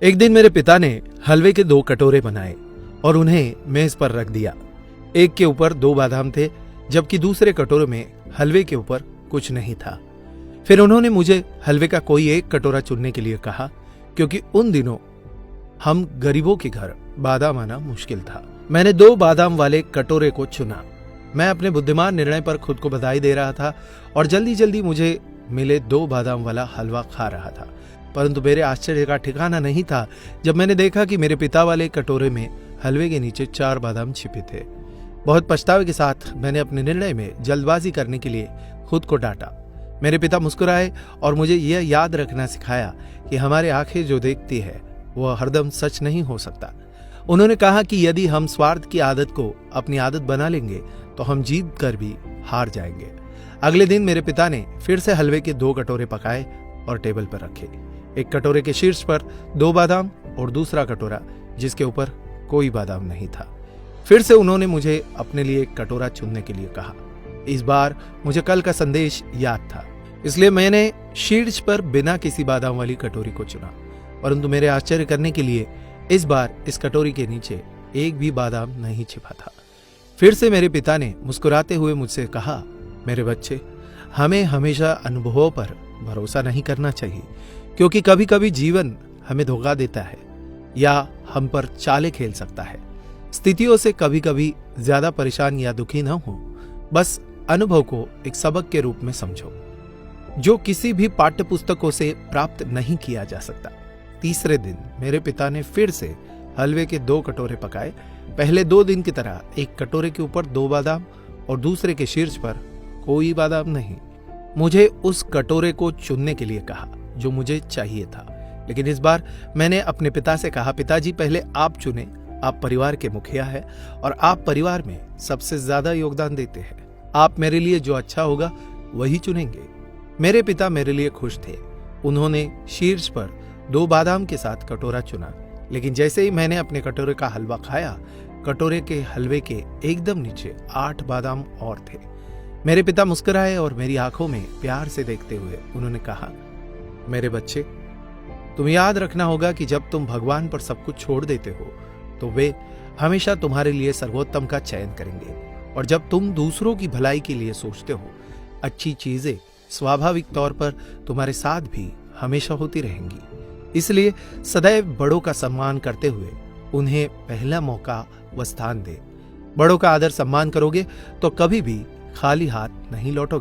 एक दिन मेरे पिता ने हलवे के 2 कटोरे बनाए और उन्हें मेज पर रख दिया। एक के ऊपर 2 बादाम थे, जबकि दूसरे कटोरे में हलवे के ऊपर कुछ नहीं था। फिर उन्होंने मुझे हलवे का कोई एक कटोरा चुनने के लिए कहा, क्योंकि उन दिनों हम गरीबों के घर बादाम आना मुश्किल था। मैंने 2 बादाम वाले कटोरे को चुना। मैं अपने बुद्धिमान निर्णय पर खुद को बधाई दे रहा था और जल्दी जल्दी मुझे मिले 2 बादाम वाला हलवा खा रहा था। परंतु मेरे आश्चर्य का ठिकाना नहीं था जब मैंने देखा कि मेरे पिता वाले कटोरे में हलवे के नीचे 4 बादाम छिपे थे। बहुत पछतावे के साथ मैंने अपने निर्णय में जल्दबाजी करने के लिए खुद को डांटा। मेरे पिता मुस्कुराए और मुझे यह याद रखना सिखाया कि हमारी आंखें जो देखती है वह हरदम सच नहीं हो सकता। उन्होंने कहा कि यदि हम स्वार्थ की आदत को अपनी आदत बना लेंगे तो हम जीत कर भी हार जाएंगे। अगले दिन मेरे पिता ने फिर से हलवे के 2 कटोरे पकाए और टेबल पर रखे। एक कटोरे के शीर्ष पर 2 बादाम और दूसरा कटोरा जिसके ऊपर कोई बादाम नहीं था। फिर से उन्होंने मुझे अपने लिए एक कटोरा चुनने के लिए कहा। इस बार मुझे कल का संदेश याद था, इसलिए मैंने शीर्ष पर बिना किसी बादाम वाली कटोरी को चुना। परंतु मेरे आश्चर्य करने के लिए इस बार इस कटोरी के नीचे एक भी बादाम नहीं छिपा था। फिर से मेरे पिता ने मुस्कुराते हुए मुझसे कहा, मेरे बच्चे, हमें हमेशा अनुभवों पर भरोसा नहीं करना चाहिए, क्योंकि कभी कभी जीवन हमें धोखा देता है या हम पर चालें खेल सकता है। स्थितियों से कभी कभी ज्यादा परेशान या दुखी ना हो, बस अनुभव को एक सबक के रूप में समझो जो किसी भी पाठ्य पुस्तकों से प्राप्त नहीं किया जा सकता। तीसरे दिन मेरे पिता ने फिर से हलवे के 2 कटोरे पकाए। पहले 2 दिन की तरह एक कटोरे के ऊपर 2 बादाम और दूसरे के शीर्ष पर कोई बादाम नहीं। मुझे उस कटोरे को चुनने के लिए कहा जो मुझे चाहिए था, लेकिन इस बार मैंने अपने पिता से कहा, पिताजी पहले आप चुने। आप परिवार के मुखिया हैं और आप परिवार में सबसे ज्यादा योगदान देते हैं। आप मेरे लिए जो अच्छा होगा वही चुनेंगे। मेरे पिता मेरे लिए खुश थे। उन्होंने शीर्ष पर 2 बादाम के साथ कटोरा चुना, लेकिन जैसे ही मैंने अपने कटोरे का हलवा खाया, कटोरे के हलवे के एकदम नीचे 8 बादाम और थे। मेरे पिता मुस्कुराए और मेरी आंखों में प्यार से देखते हुए उन्होंने कहा, मेरे बच्चे, तुम याद रखना होगा कि जब तुम भगवान पर सब कुछ छोड़ देते हो तो वे हमेशा तुम्हारे लिए सर्वोत्तम का चयन करेंगे, और जब तुम दूसरों की भलाई के लिए सोचते हो, अच्छी चीजें स्वाभाविक तौर पर तुम्हारे साथ भी हमेशा होती रहेंगी। इसलिए सदैव बड़ों का सम्मान करते हुए उन्हें पहला मौका व स्थान दे। बड़ों का आदर सम्मान करोगे तो कभी भी खाली हाथ नहीं लौटोगे।